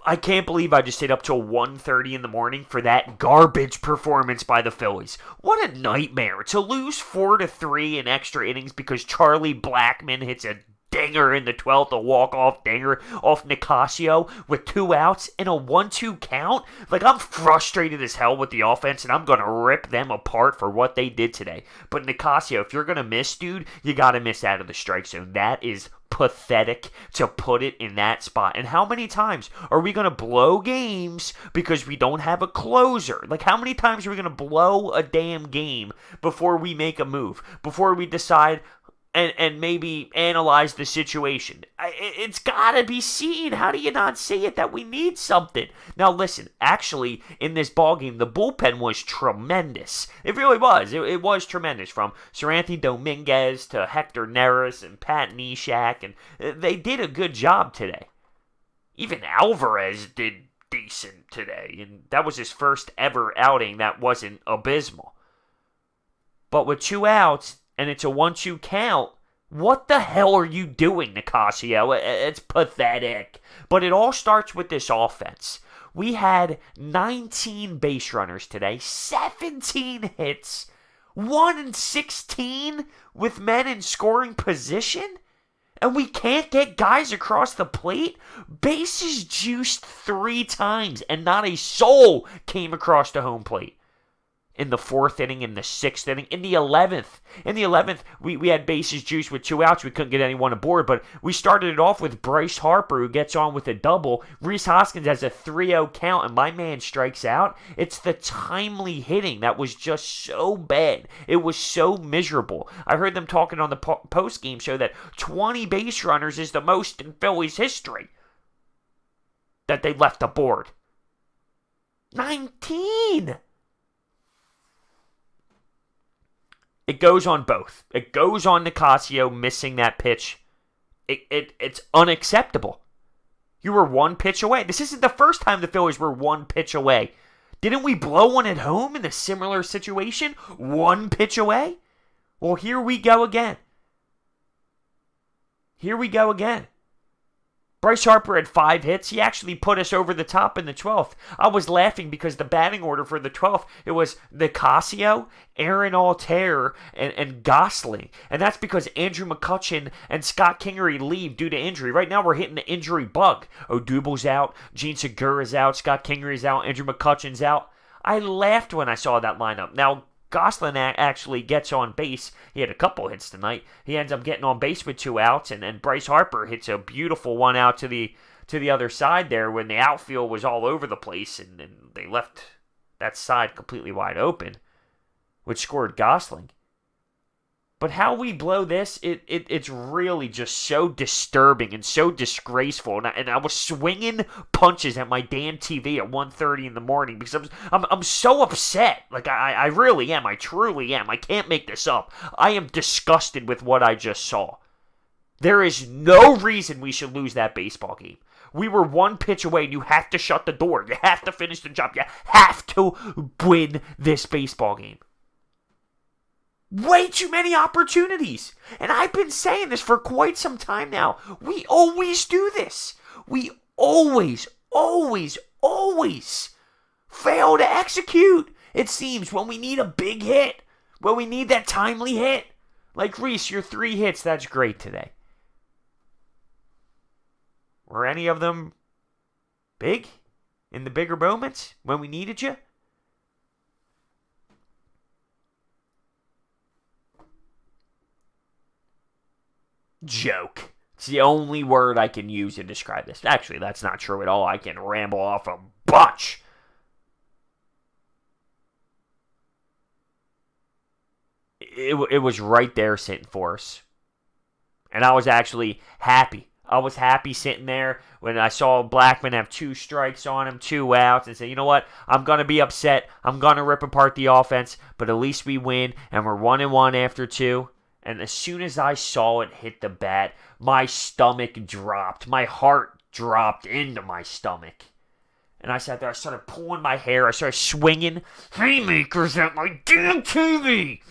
I can't believe I just stayed up till 1:30 in the morning for that garbage performance by the Phillies. What a nightmare to lose 4-3 in extra innings because Charlie Blackmon hits a dinger in the 12th, a walk-off dinger off Nicasio with 2 outs in a 1-2 count. Like, I'm frustrated as hell with the offense, and I'm going to rip them apart for what they did today. But Nicasio, if you're going to miss, dude, you got to miss out of the strike zone. That is pathetic to put it in that spot. And how many times are we going to blow games because we don't have a closer? Like, how many times are we going to blow a damn game before we make a move? Before we decide and maybe analyze the situation? It's got to be seen. How do you not see it that we need something? Now, listen, actually, in this ballgame, the bullpen was tremendous. It really was. It was tremendous, from Seranthony Dominguez to Hector Neris and Pat Neshek, and they did a good job today. Even Alvarez did decent today, and that was his first ever outing that wasn't abysmal. But with 2 outs, and it's a 1-2 count, what the hell are you doing, Nicasio? It's pathetic. But it all starts with this offense. We had 19 base runners today, 17 hits, 1-16 with men in scoring position, and we can't get guys across the plate? Bases juiced 3 times, and not a soul came across the home plate. In the 4th inning, in the 6th inning, in the 11th. In the 11th, we had bases juiced with 2 outs. We couldn't get anyone aboard, but we started it off with Bryce Harper, who gets on with a double. Rhys Hoskins has a 3-0 count, and my man strikes out. It's the timely hitting that was just so bad. It was so miserable. I heard them talking on the post-game show that 20 base runners is the most in Phillies history that they left aboard. 19! It goes on both. It goes on Nicasio missing that pitch. It's unacceptable. You were 1 pitch away. This isn't the first time the Phillies were 1 pitch away. Didn't we blow one at home in a similar situation? 1 pitch away? Well, here we go again. Bryce Harper had 5 hits. He actually put us over the top in the 12th. I was laughing because the batting order for the 12th, it was Nicasio, Aaron Altair, and Gosling. And that's because Andrew McCutchen and Scott Kingery leave due to injury. Right now we're hitting the injury bug. Odubel's out, Gene Segura's out, Scott Kingery's out, Andrew McCutchen's out. I laughed when I saw that lineup. Now, Gosling actually gets on base. He had a couple hits tonight. He ends up getting on base with 2 outs, and Bryce Harper hits a beautiful one out to the other side there when the outfield was all over the place, and they left that side completely wide open, which scored Gosling. But how we blow this, it's really just so disturbing and so disgraceful. And I was swinging punches at my damn TV at 1:30 in the morning because I'm so upset. Like, I really am. I truly am. I can't make this up. I am disgusted with what I just saw. There is no reason we should lose that baseball game. We were 1 pitch away, and you have to shut the door. You have to finish the job. You have to win this baseball game. Way too many opportunities. And I've been saying this for quite some time now. We always do this. We always fail to execute. It seems when we need a big hit, when we need that timely hit. Like, Reese, your 3 hits, that's great today. Were any of them big? In the bigger moments? When we needed you? Joke. It's the only word I can use to describe this. Actually, that's not true at all. I can ramble off a bunch. It was right there sitting for us. And I was actually happy. I was happy sitting there when I saw Blackmon have 2 strikes on him, 2 outs, and say, you know what? I'm going to be upset. I'm going to rip apart the offense, but at least we win, and we're 1-1 after 2. And as soon as I saw it hit the bat, my stomach dropped. My heart dropped into my stomach. And I sat there, I started pulling my hair. I started swinging haymakers at my damn TV.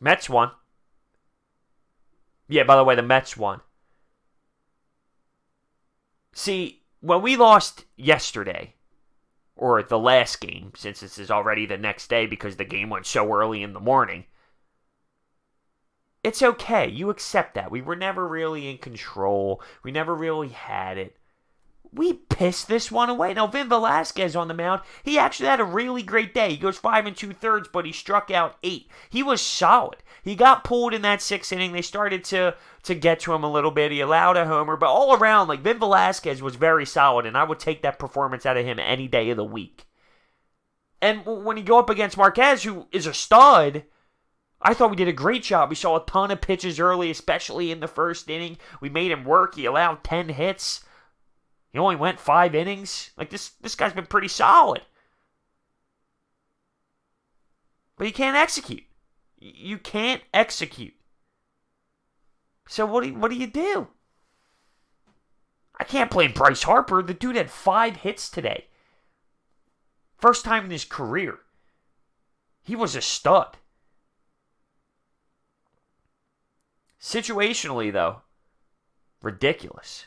Mets won. Yeah, by the way, the Mets won. See, when we lost yesterday, or the last game, since this is already the next day because the game went so early in the morning, it's okay. You accept that. We were never really in control. We never really had it. We pissed this one away. Now, Vin Velasquez on the mound, he actually had a really great day. He goes 5 2/3, but he struck out 8. He was solid. He got pulled in that 6th inning. They started to get to him a little bit. He allowed a homer, but all around, like, Vin Velasquez was very solid, and I would take that performance out of him any day of the week. And when you go up against Marquez, who is a stud, I thought we did a great job. We saw a ton of pitches early, especially in the 1st inning. We made him work. He allowed 10 hits. He only went 5 innings. Like, this guy's been pretty solid. But he can't execute. You can't execute. So what do you do? I can't blame Bryce Harper. The dude had 5 hits today. First time in his career. He was a stud. Situationally, though, ridiculous.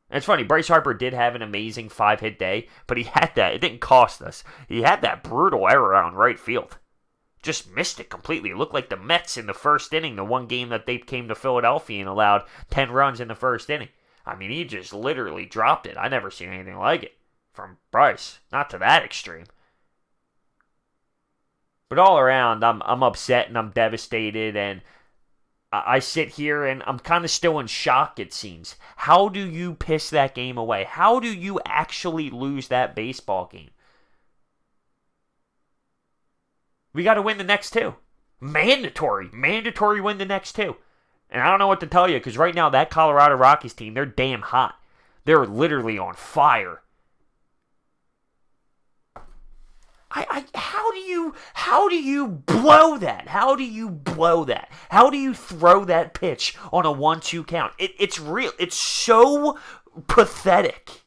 And it's funny, Bryce Harper did have an amazing 5-hit day, but he had that. It didn't cost us. He had that brutal error on right field. Just missed it completely. It looked like the Mets in the 1st inning, the one game that they came to Philadelphia and allowed 10 runs in the 1st inning. I mean, he just literally dropped it. I never seen anything like it from Bryce. Not to that extreme. But all around, I'm upset and I'm devastated, and I sit here and I'm kind of still in shock, it seems. How do you piss that game away? How do you actually lose that baseball game? We got to win the next 2. Mandatory win the next 2. And I don't know what to tell you, because right now that Colorado Rockies team, they're damn hot. They're literally on fire. How do you blow that? How do you blow that? How do you throw that pitch on a 1-2 count? It's real. It's so pathetic.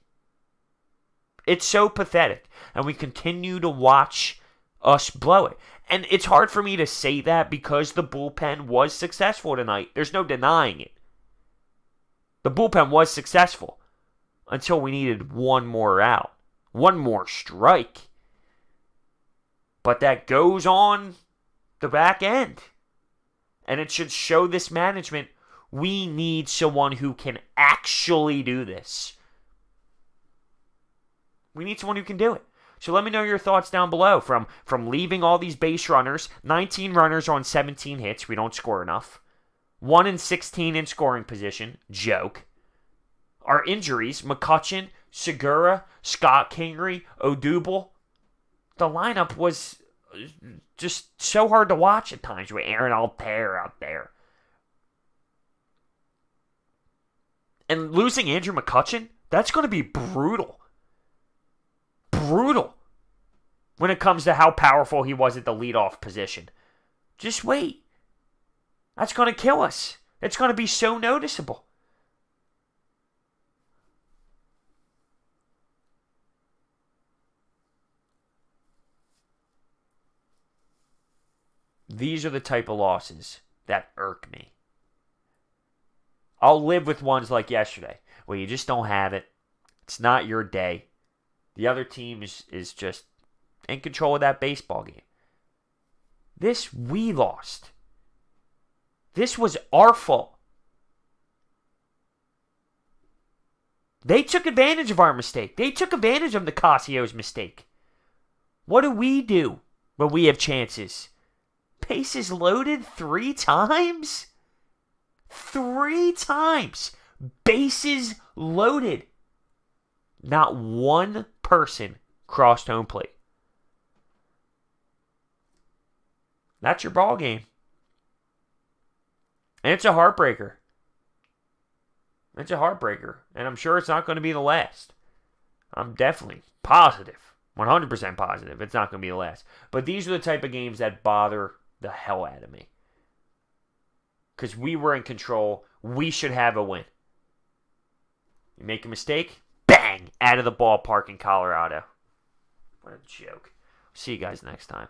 It's so pathetic. And we continue to watch us blow it. And it's hard for me to say that because the bullpen was successful tonight. There's no denying it. The bullpen was successful until we needed one more out. One more strike. But that goes on the back end. And it should show this management we need someone who can actually do this. We need someone who can do it. So let me know your thoughts down below. From leaving all these base runners, 19 runners on 17 hits, we don't score enough. 1 16 in scoring position, joke. Our injuries, McCutchen, Segura, Scott Kingery, Odubel. The lineup was just so hard to watch at times with Aaron Altair out there. And losing Andrew McCutchen, that's going to be brutal. Brutal. When it comes to how powerful he was at the leadoff position. Just wait. That's going to kill us. It's going to be so noticeable. These are the type of losses that irk me. I'll live with ones like yesterday, where you just don't have it. It's not your day. The other team is just in control of that baseball game. This, we lost. This was our fault. They took advantage of our mistake. They took advantage of Nicasio's mistake. What do we do when we have chances? Bases loaded 3 times? 3 times. Bases loaded. Not one person crossed home plate. That's your ball game. And it's a heartbreaker. It's a heartbreaker. And I'm sure it's not going to be the last. I'm definitely positive. 100% positive it's not going to be the last. But these are the type of games that bother the hell out of me. Because we were in control. We should have a win. You make a mistake, bang, out of the ballpark in Colorado. What a joke. See you guys next time.